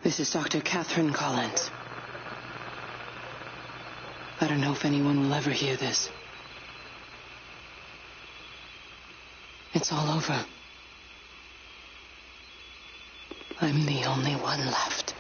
This is Dr. Catherine Collins. I don't know if anyone will ever hear this. It's all over. I'm the only one left.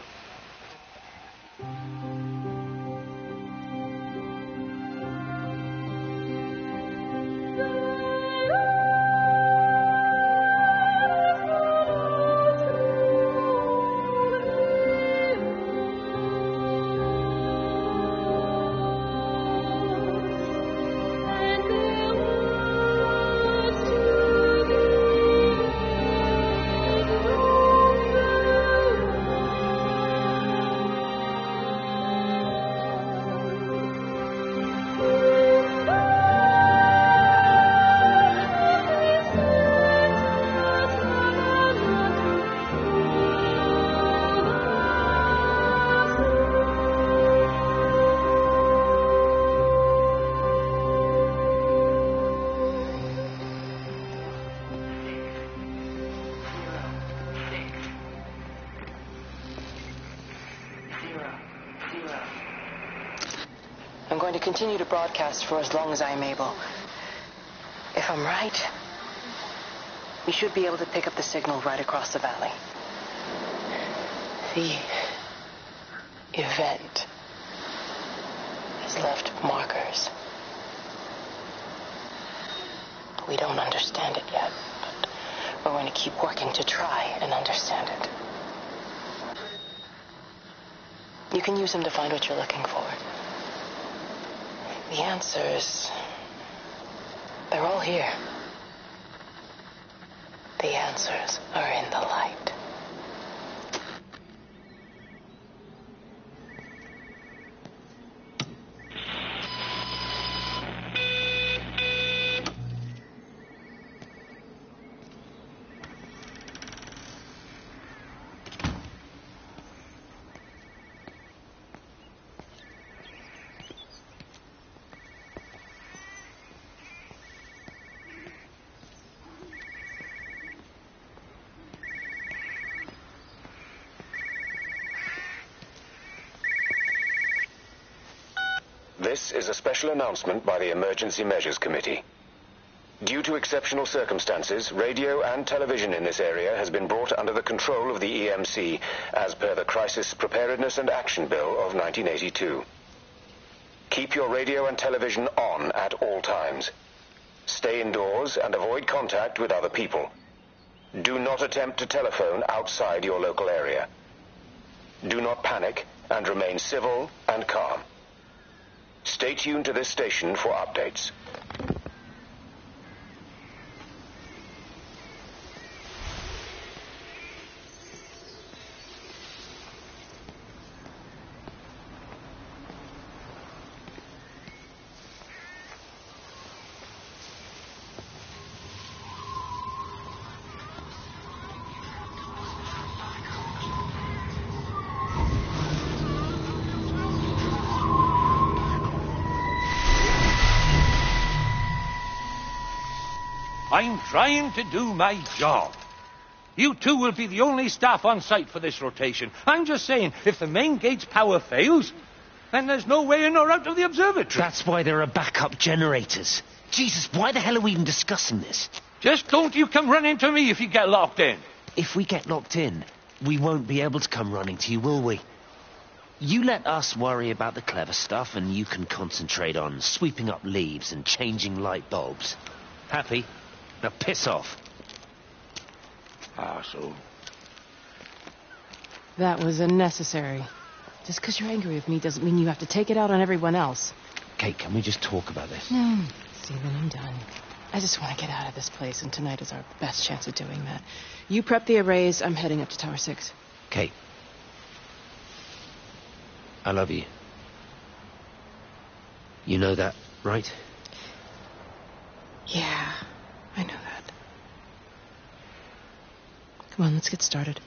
I'm going to continue to broadcast for as long as I am able. If I'm right, we should be able to pick up the signal right across the valley. The event has left markers. We don't understand it yet, but we're going to keep working to try and understand it. You can use them to find what you're looking for. The answers, they're all here. The answers are in the light. This is a special announcement by the Emergency Measures Committee. Due to exceptional circumstances, radio and television in this area has been brought under the control of the EMC as per the Crisis Preparedness and Action Bill of 1982. Keep your radio and television on at all times. Stay indoors and avoid contact with other people. Do not attempt to telephone outside your local area. Do not panic and remain civil and calm. Stay tuned to this station for updates. I'm trying to do my job. You two will be the only staff on site for this rotation. I'm just saying, if the main gate's power fails, then there's no way in or out of the observatory. That's why there are backup generators. Jesus, why the hell are we even discussing this? Just don't you come running to me if you get locked in. If we get locked in, we won't be able to come running to you, will we? You let us worry about the clever stuff, and you can concentrate on sweeping up leaves and changing light bulbs. Happy? Now piss off. Arsehole. That was unnecessary. Just because you're angry with me doesn't mean you have to take it out on everyone else. Kate, can we just talk about this? No, Stephen, I'm done. I just want to get out of this place, and tonight is our best chance of doing that. You prep the arrays. I'm heading up to Tower 6. Kate. I love you. You know that, right? Yeah, I know that. Come on, let's get started.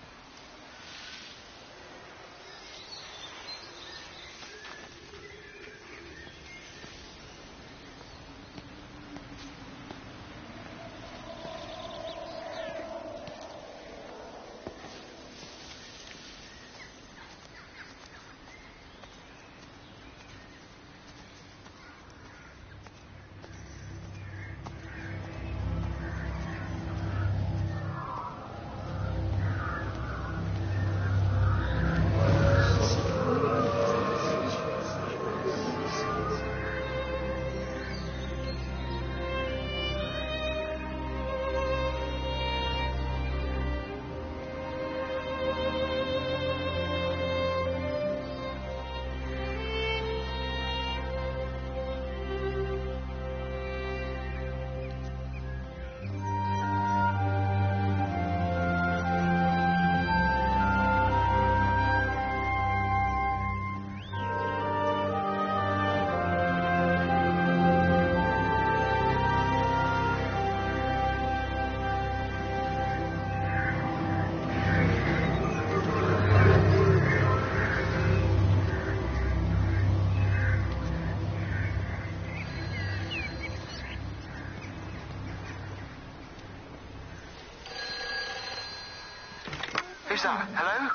Who's that? Hello?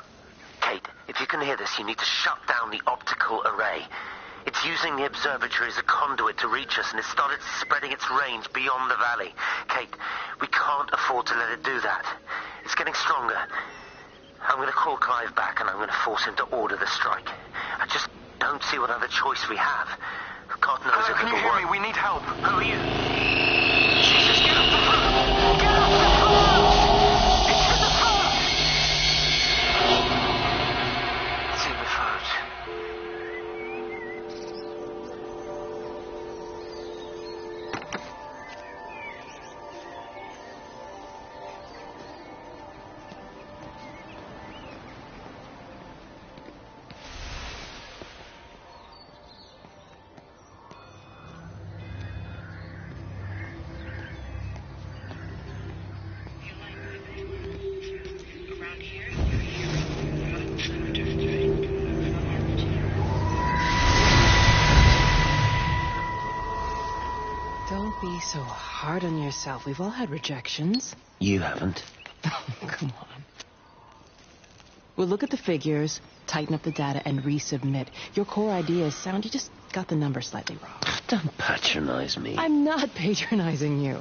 Kate, if you can hear this, you need to shut down the optical array. It's using the observatory as a conduit to reach us, and it's started spreading its range beyond the valley. Kate, we can't afford to let it do that. It's getting stronger. I'm going to call Clive back, and I'm going to force him to order the strike. I just don't see what other choice we have. God knows Hello, if can you it'll hear work. me? We need help. Who are you? Jesus, get off the phone! Get off the phone! It's in the phone! It's in the phone. Don't be so hard on yourself. We've all had rejections. You haven't. Come on. We'll look at the figures, tighten up the data, and resubmit. Your core idea is sound. You just got the number slightly wrong. Don't patronize me. I'm not patronizing you.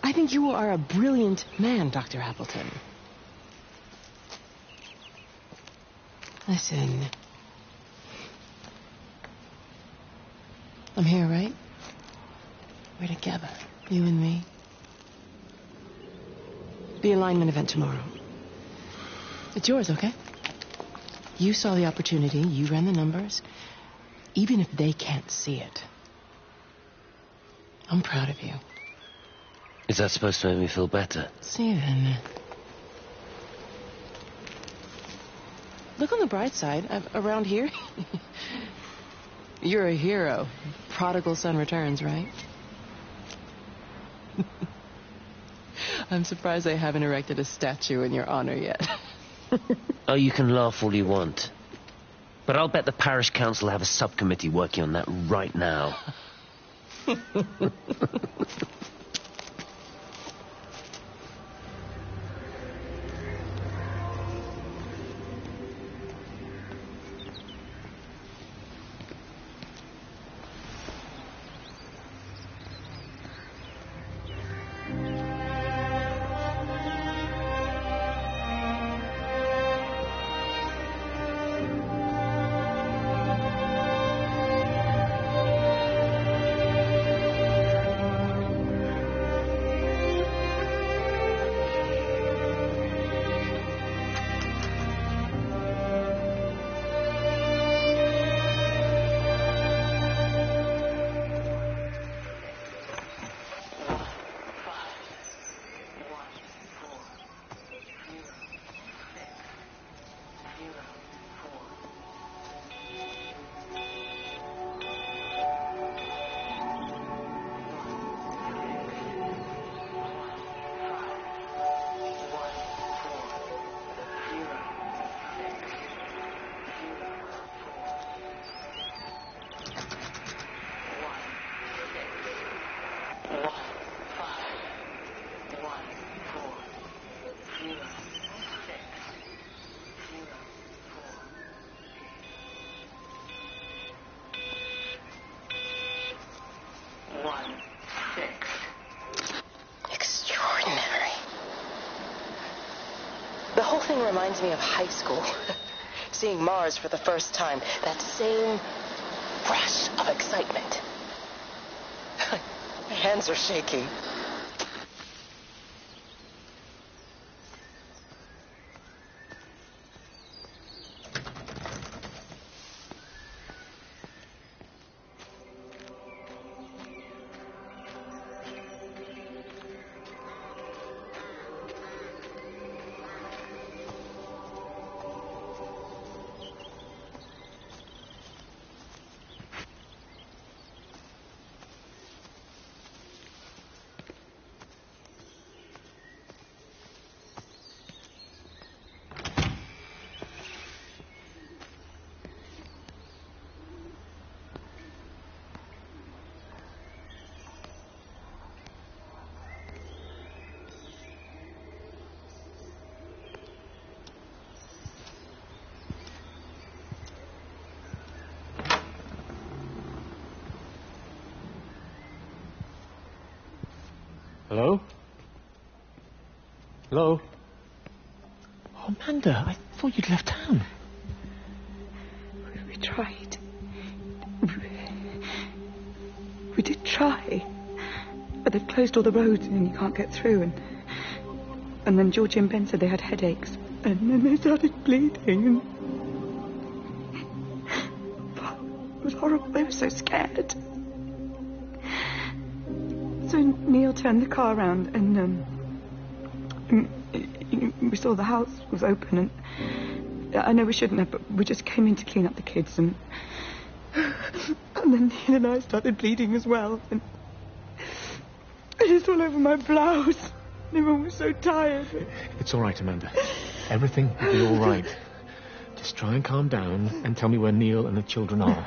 I think you are a brilliant man, Dr. Appleton. Listen. I'm here, right? We're together, you and me. The alignment event tomorrow. It's yours, okay? You saw the opportunity, you ran the numbers. Even if they can't see it, I'm proud of you. Is that supposed to make me feel better? Steven. Look on the bright side. Around here, you're a hero. Prodigal son returns, right? I'm surprised they haven't erected a statue in your honor yet. Oh, you can laugh all you want. But I'll bet the parish council have a subcommittee working on that right now. Extraordinary. The whole thing reminds me of high school. Seeing Mars for the first time. That same rush of excitement. My hands are shaking. Hello? Hello? Oh, Amanda, I thought you'd left town. We tried. We did try. But they've closed all the roads and you can't get through. And then Georgie and Ben said they had headaches. And then they started bleeding. It was horrible. They were so scared. So Neil turned the car around and we saw the house was open, and I know we shouldn't have, but we just came in to clean up the kids, and then Neil and I started bleeding as well, and it's all over my blouse. Everyone was so tired. It's all right, Amanda. Everything will be all right. Just try and calm down and tell me where Neil and the children are.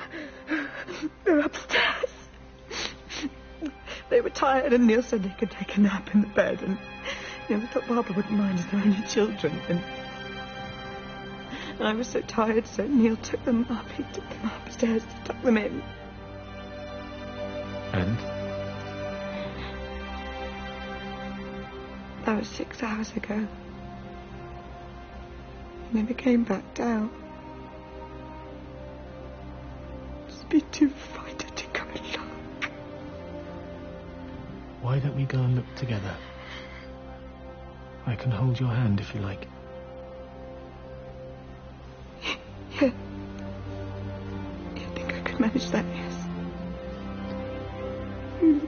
They're upstairs. They were tired, and Neil said they could take a nap in the bed, and we thought Barbara wouldn't mind as they're only children, and I was so tired, so Neil took them up. He took them upstairs to tuck them in. And? That was 6 hours ago. He never came back down. Just be too frightened to go and look. Why don't we go and look together? I can hold your hand if you like. Yeah. I think I could manage that, yes.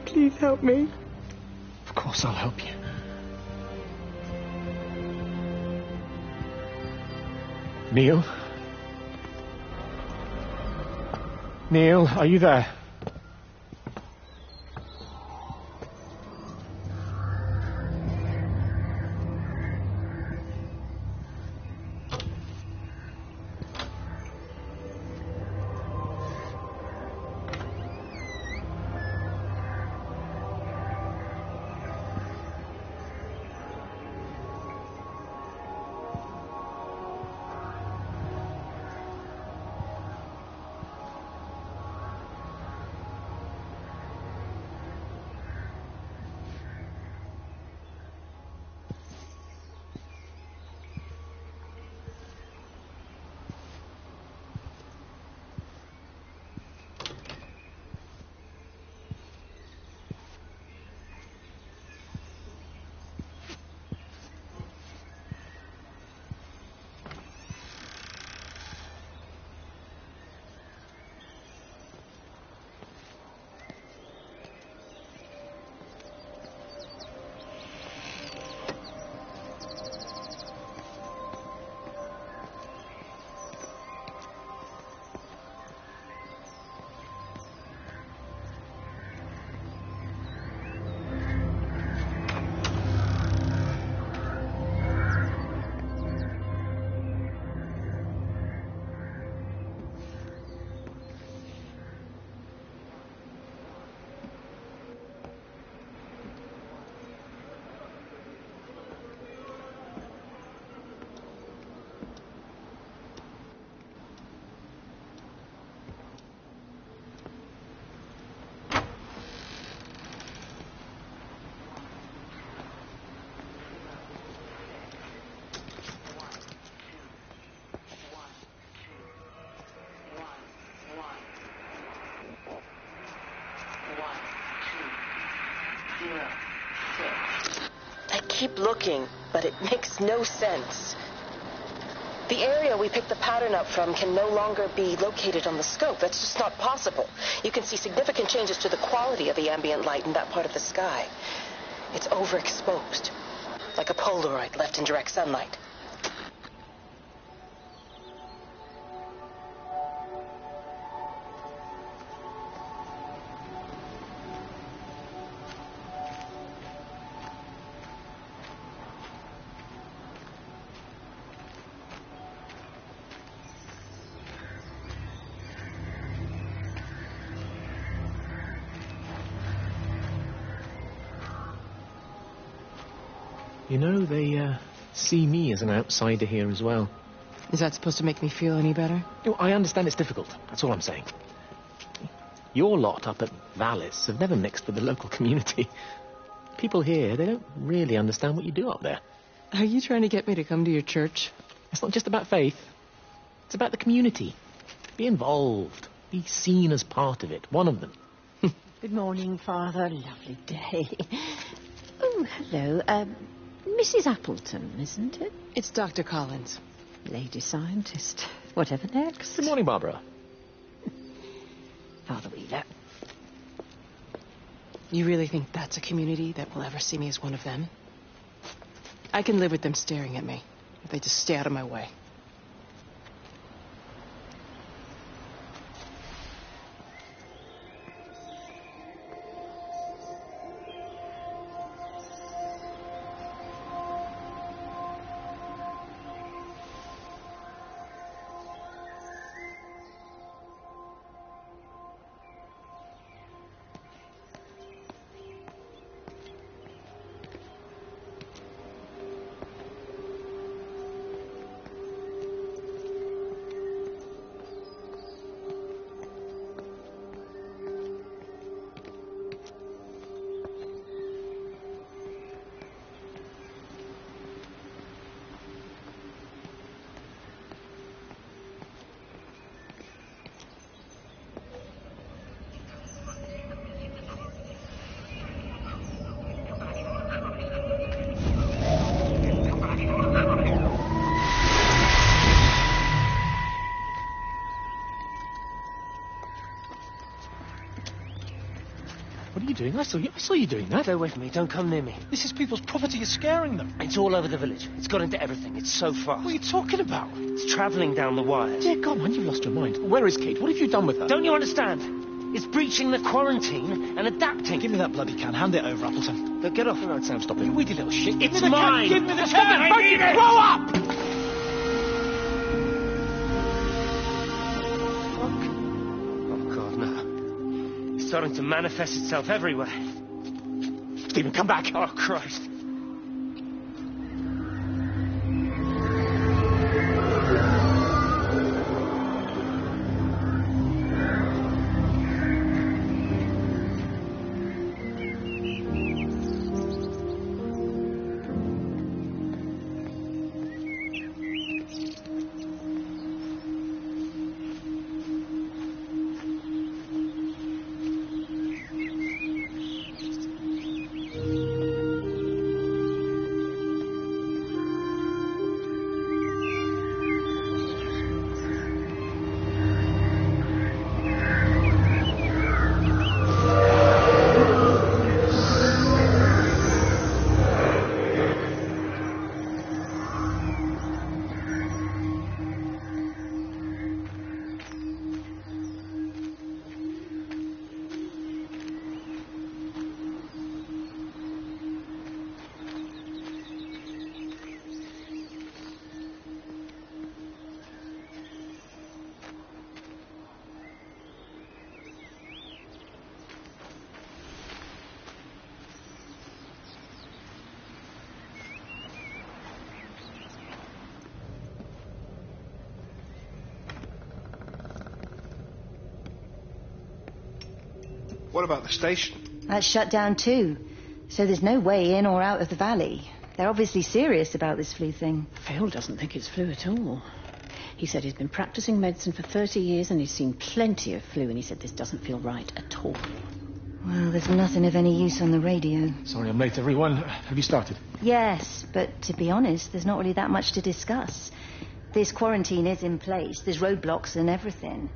Please help me. Of course I'll help you. Neil? Neil, are you there? I keep looking, but it makes no sense. The area we picked the pattern up from can no longer be located on the scope. That's just not possible. You can see significant changes to the quality of the ambient light in that part of the sky. It's overexposed, like a Polaroid left in direct sunlight. You know, they see me as an outsider here as well. Is that supposed to make me feel any better? Oh, I understand it's difficult. That's all I'm saying. Your lot up at Vallis have never mixed with the local community. People here, they don't really understand what you do up there. Are you trying to get me to come to your church? It's not just about faith. It's about the community. Be involved. Be seen as part of it. One of them. Good morning, Father. Lovely day. Oh, hello. Mrs. Appleton, isn't it? It's Dr. Collins. Lady scientist. Whatever next. Good morning, Barbara. Father Wheeler. You really think that's a community that will ever see me as one of them? I can live with them staring at me, if they just stay out of my way. What are you doing? I saw you doing that. Stay away from me. Don't come near me. This is people's property. You're scaring them. It's all over the village. It's got into everything. It's so fast. What are you talking about? It's travelling down the wires. Dear God, man, you've lost your mind. Where is Kate? What have you done with her? Don't you understand? It's breaching the quarantine and adapting. Give me that bloody can. Hand it over, Appleton. But get off. All right, Sam, stop it. You weedy little shit. It's mine. Give me the Stop can. it. I need it. Grow up! Oh, God, no. It's starting to manifest itself everywhere. Stephen, come back. Oh, Christ. What about the station? That's shut down too. So there's no way in or out of the valley. They're obviously serious about this flu thing. Phil doesn't think it's flu at all. He said he's been practicing medicine for 30 years and he's seen plenty of flu, and he said this doesn't feel right at all. Well, there's nothing of any use on the radio. Sorry, I'm late, everyone. Have you started? Yes, but to be honest, there's not really that much to discuss. This quarantine is in place. There's roadblocks and everything.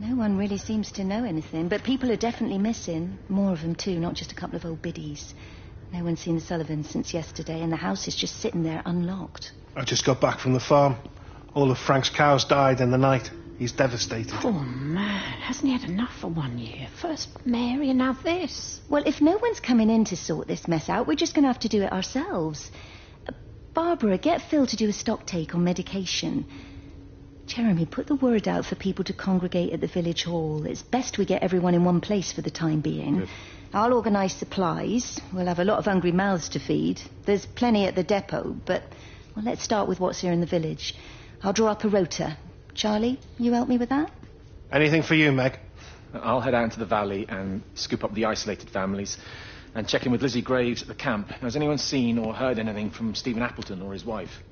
No one really seems to know anything, but people are definitely missing. More of them, too, not just a couple of old biddies. No one's seen the Sullivans since yesterday, and the house is just sitting there unlocked. I just got back from the farm. All of Frank's cows died in the night. He's devastated. Poor man. Hasn't he had enough for 1 year? First Mary and now this. Well, if no one's coming in to sort this mess out, we're just going to have to do it ourselves. Barbara, get Phil to do a stock take on medication. Jeremy, put the word out for people to congregate at the village hall. It's best we get everyone in one place for the time being. Good. I'll organise supplies. We'll have a lot of hungry mouths to feed. There's plenty at the depot, but well, let's start with what's here in the village. I'll draw up a rota. Charlie, you help me with that? Anything for you, Meg? I'll head out into the valley and scoop up the isolated families. And check in with Lizzie Graves at the camp. Has anyone seen or heard anything from Stephen Appleton or his wife?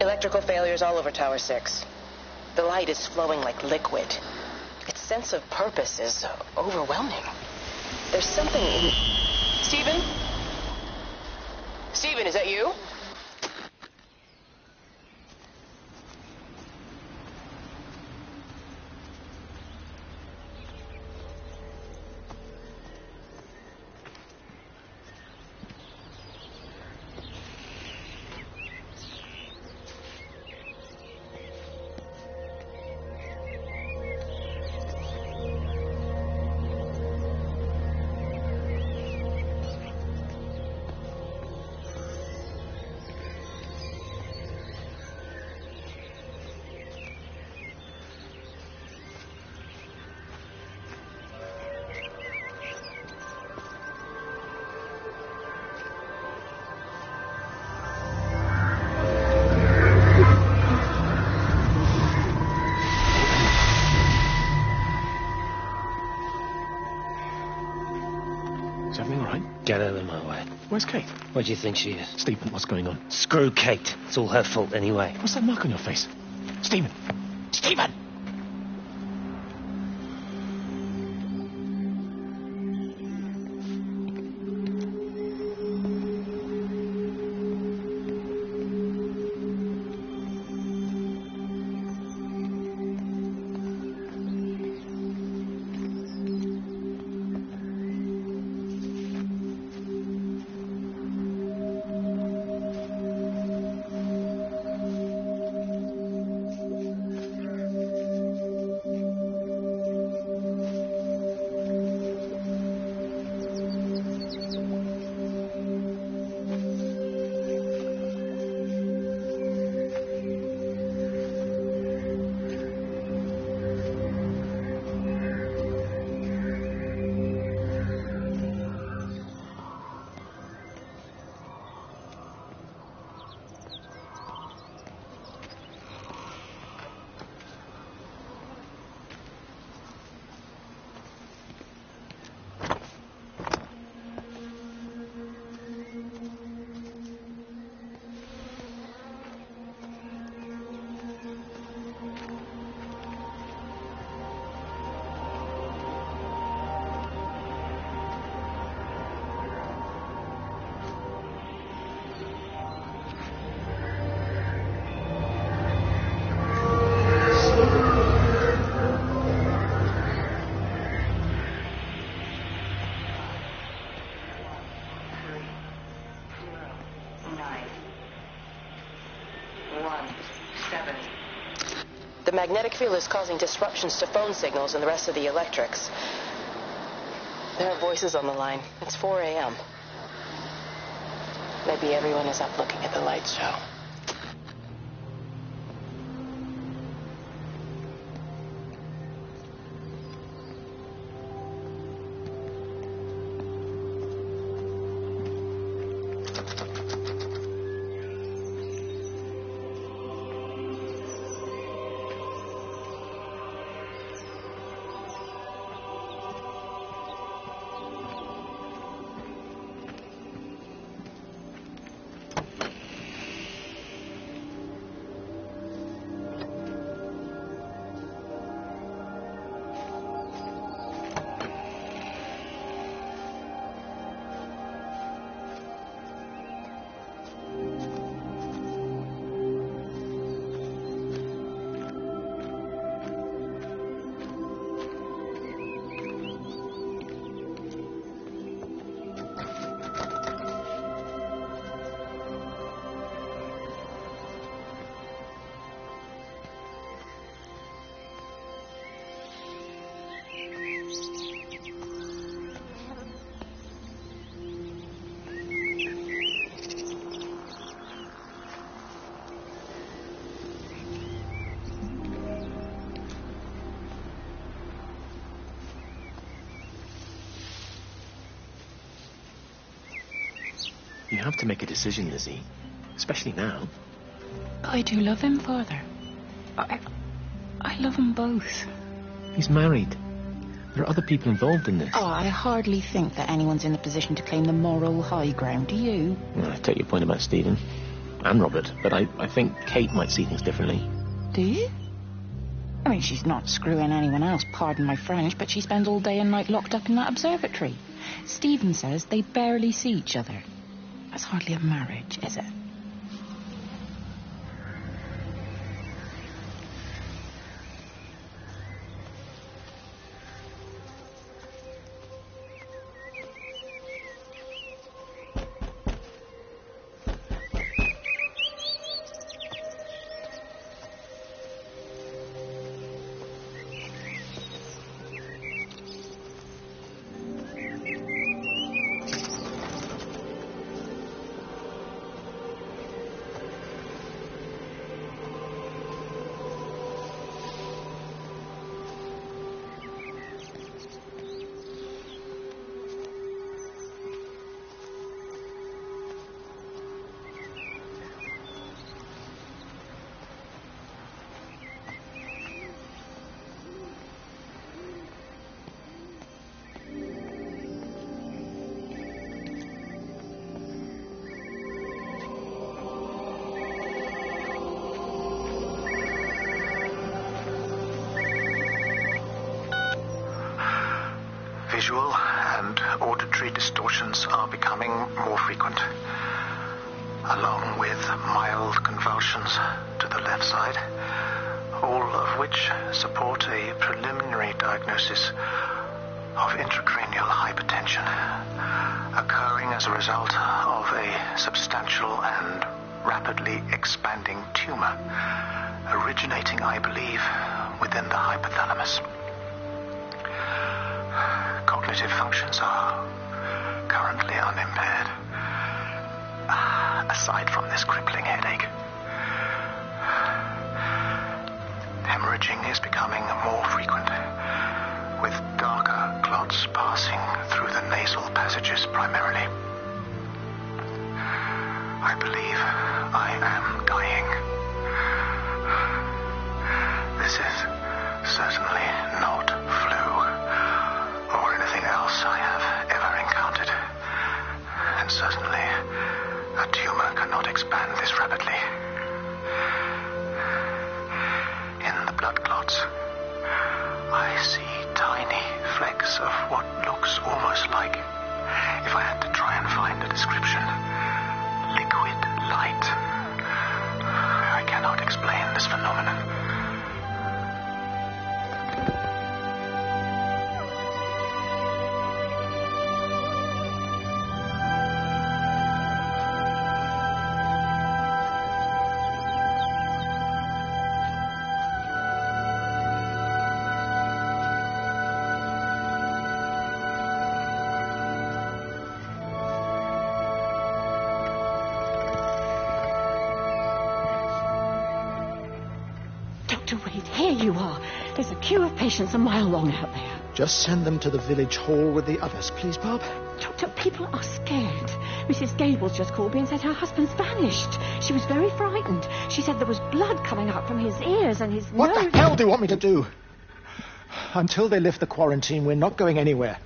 Electrical failures all over Tower 6. The light is flowing like liquid. Its sense of purpose is overwhelming. There's something in... Stephen? Stephen, is that you? Is everything all right? Get out of my way. Where's Kate? Where do you think she is? Stephen, what's going on? Screw Kate. It's all her fault anyway. What's that mark on your face? Stephen! Stephen! 70. The magnetic field is causing disruptions to phone signals and the rest of the electrics. There are voices on the line. It's 4 a.m. Maybe everyone is up looking at the light show. You have to make a decision, Lizzie. Especially now. I do love him, Father. I love them both. He's married. There are other people involved in this. Oh, I hardly think that anyone's in a position to claim the moral high ground, do you? Well, I take your point about Stephen. And Robert. But I think Kate might see things differently. Do you? I mean, she's not screwing anyone else, pardon my French, but she spends all day and night locked up in that observatory. Stephen says they barely see each other. That's hardly a marriage, is it? Visual and auditory distortions are becoming more frequent, along with mild convulsions to the left side, all of which support a preliminary diagnosis of intracranial hypertension, occurring as a result of a substantial and rapidly expanding tumor, originating, I believe, within the hypothalamus. Cognitive functions are currently unimpaired, aside from this crippling headache. Hemorrhaging is becoming more frequent, with darker clots passing through the nasal passages primarily. I believe I am dying. This is certainly not flu or anything else I have ever encountered. And certainly a tumor cannot expand this rapidly. Dr. Wade, here you are. There's a queue of patients a mile long out there. Just send them to the village hall with the others, please, Bob. Doctor, people are scared. Mrs. Gables just called me and said her husband's vanished. She was very frightened. She said there was blood coming out from his ears and his What nose. the hell do you want me to do? Until they lift the quarantine, we're not going anywhere.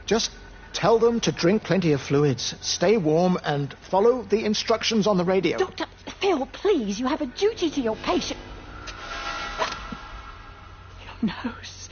Just tell them to drink plenty of fluids, stay warm, and follow the instructions on the radio. Dr. Phil, please, you have a duty to your patient. Your nose.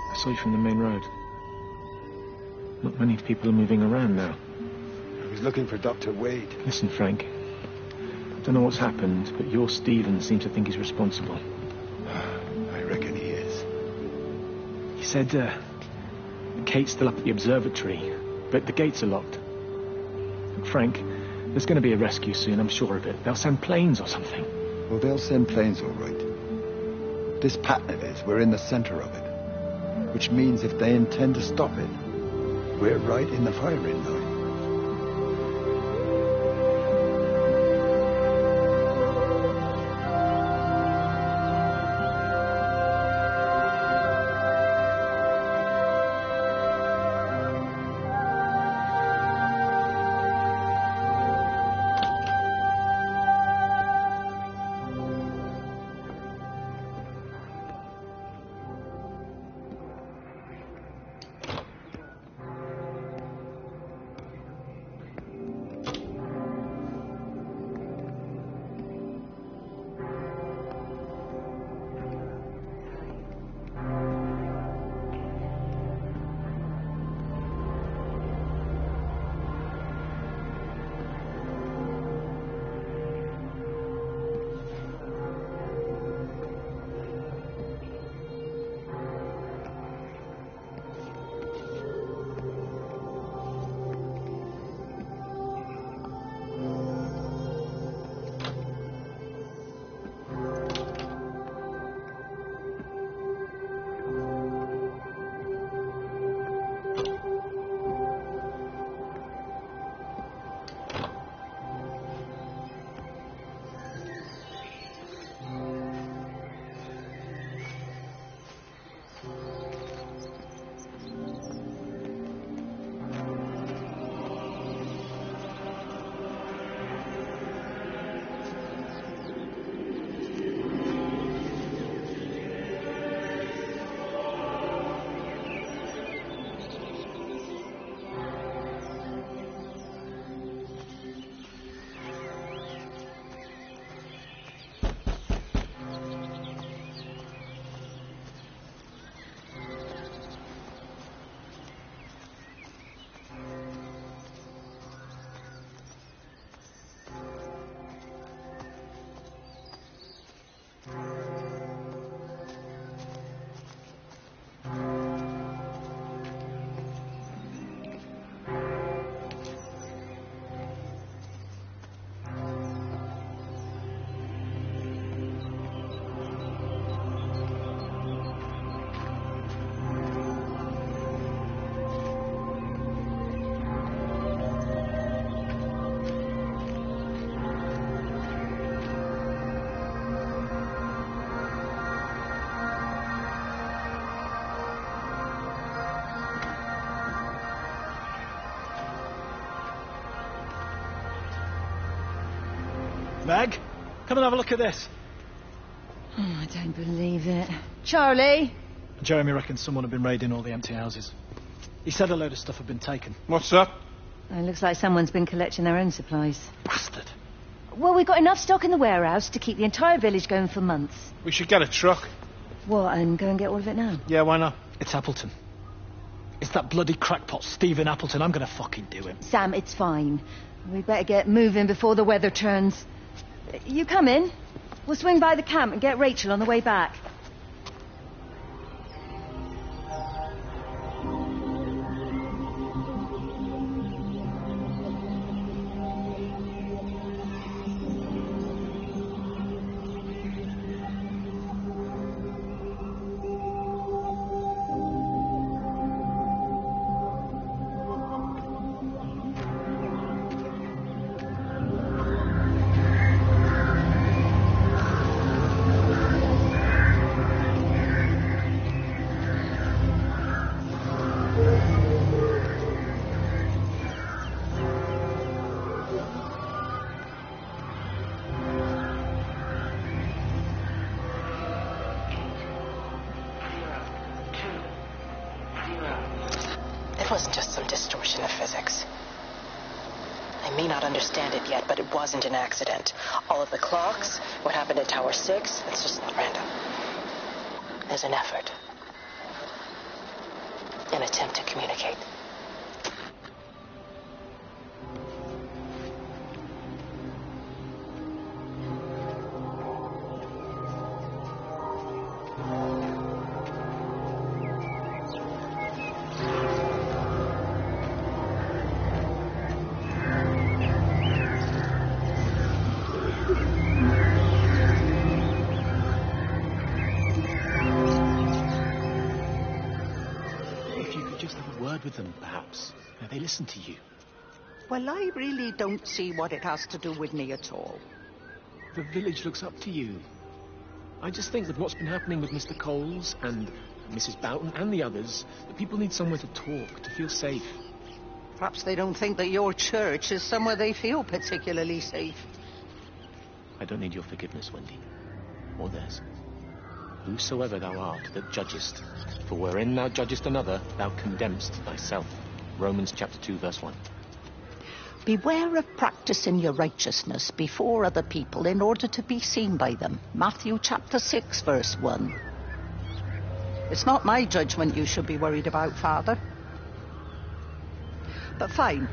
I saw you from the main road. Not many people are moving around now. I was looking for Dr. Wade. Listen, Frank. I don't know what's happened, but your Stephen seems to think he's responsible. I reckon he is. He said, Kate's still up at the observatory, but the gates are locked. Look, Frank, there's going to be a rescue soon, I'm sure of it. They'll send planes or something. Well, they'll send planes, all right. This pattern it is, we're in the center of it. Which means if they intend to stop it, we're right in the firing line. Meg, come and have a look at this. Oh, I don't believe it. Charlie? Jeremy reckons someone had been raiding all the empty houses. He said a load of stuff had been taken. What's that? It looks like someone's been collecting their own supplies. Bastard. Well, we've got enough stock in the warehouse to keep the entire village going for months. We should get a truck. What, and go and get all of it now? Yeah, why not? It's Appleton. It's that bloody crackpot Stephen Appleton. I'm going to fucking do him. Sam, it's fine. We better get moving before the weather turns. You come in. We'll swing by the camp and get Rachel on the way back. It wasn't just some distortion of physics. I may not understand it yet, but it wasn't an accident. All of the clocks, what happened at Tower 6, it's just not random. There's an effort. An attempt to communicate. With them, perhaps. They listen to you. Well, I really don't see what it has to do with me at all. The village looks up to you. I just think with what's been happening with Mr. Coles and Mrs. Boughton and the others, that people need somewhere to talk, to feel safe. Perhaps they don't think that your church is somewhere they feel particularly safe. I don't need your forgiveness, Wendy. Or theirs. Whosoever thou art that judgest, for wherein thou judgest another, thou condemnest thyself. Romans chapter 2, verse 1. Beware of practicing your righteousness before other people in order to be seen by them. Matthew chapter 6, verse 1. It's not my judgment you should be worried about, Father. But fine.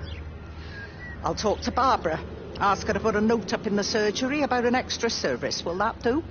I'll talk to Barbara. Ask her to put a note up in the surgery about an extra service. Will that do?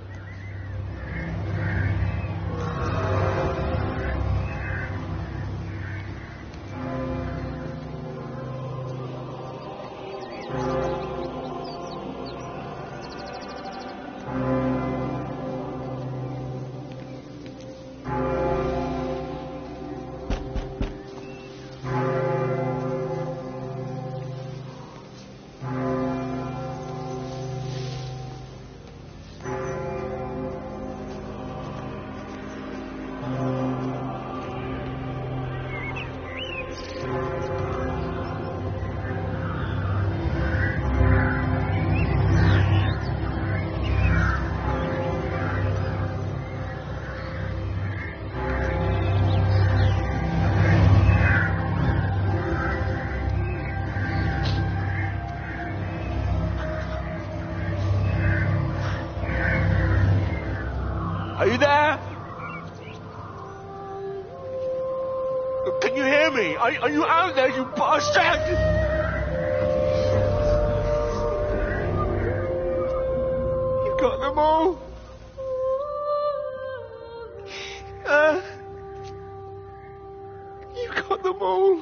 Are you there? Can you hear me? Are you out there, you bastard? You got them all. You got them all.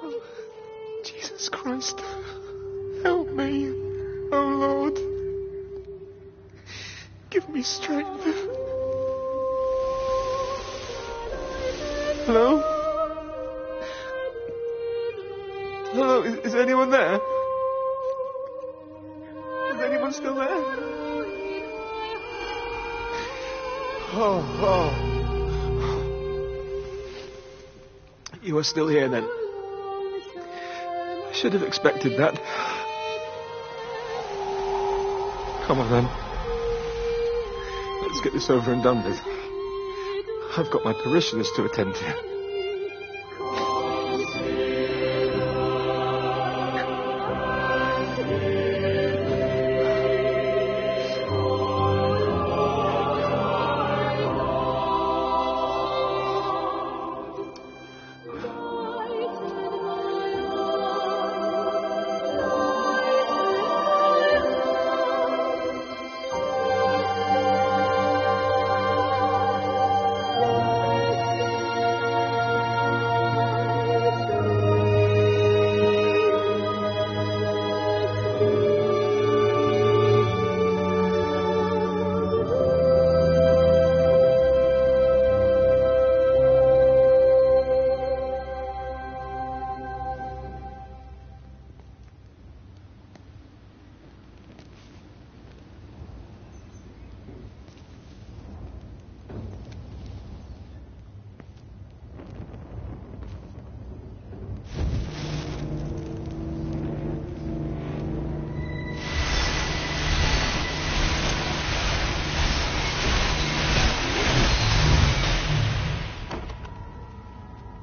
Oh, Jesus Christ. Help me, oh Lord. Give me strength. Hello? Hello, is anyone there? Is anyone still there? Oh. You are still here then? should have expected that. Come on, then. Let's get this over and done with. I've got my parishioners to attend to.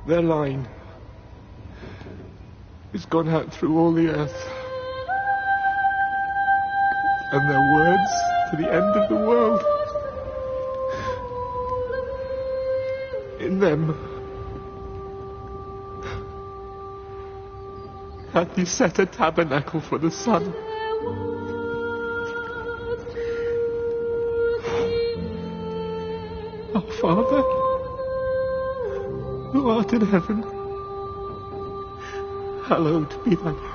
Their line has gone out through all the earth, and their words to the end of the world. In them hath he set a tabernacle for the sun. Our Father, who art in heaven, hallowed be thy name.